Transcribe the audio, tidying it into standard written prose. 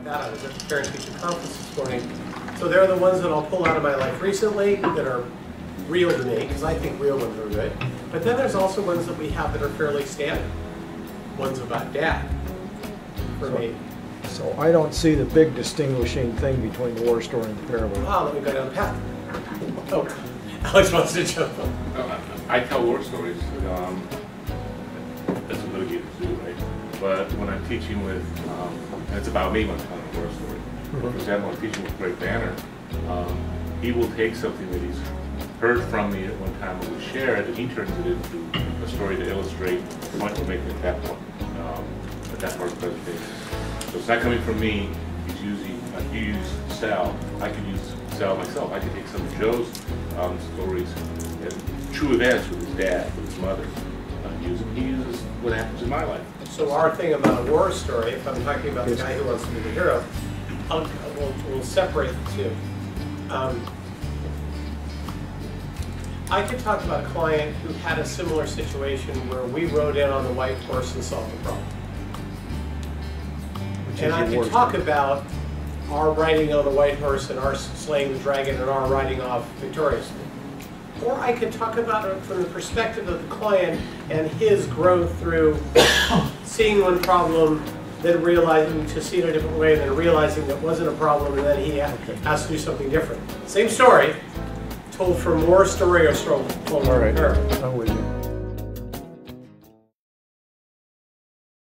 about that. I was at the parent-teacher conference this morning. So they're the ones that I'll pull out of my life recently that are real to me, because I think real ones are good. But then there's also ones that we have that are fairly standard. Ones about Dad, for me. So I don't see the big distinguishing thing between the war story and the parable. Ah, let me go down the path. Oh, Alex wants to jump on. I tell war stories. That's what litigators do, right? But when I'm teaching with, and it's about me when I'm telling a war story. For example, I'm teaching with Greg Banner. He will take something that he's heard from me at one time when we shared, and he turns it into a story to illustrate the point we're making at that point, at that part of the presentation. So it's not coming from me. He's using, you use Sal. I can use Sal myself. I can take some of Joe's stories and true events with his dad, with his mother. He uses what happens in my life. So our thing about a war story, if I'm talking about the guy who wants to be the hero, we'll separate the two. I could talk about a client who had a similar situation where we rode in on the white horse and solved the problem. And I could talk about our riding on the white horse and our slaying the dragon and our riding off victoriously. Or I could talk about it from the perspective of the client and his growth through seeing one problem, then realizing to see it a different way, and then realizing that wasn't a problem, and then he has to do something different. Same story, told from war story or told from parable. I'm with you.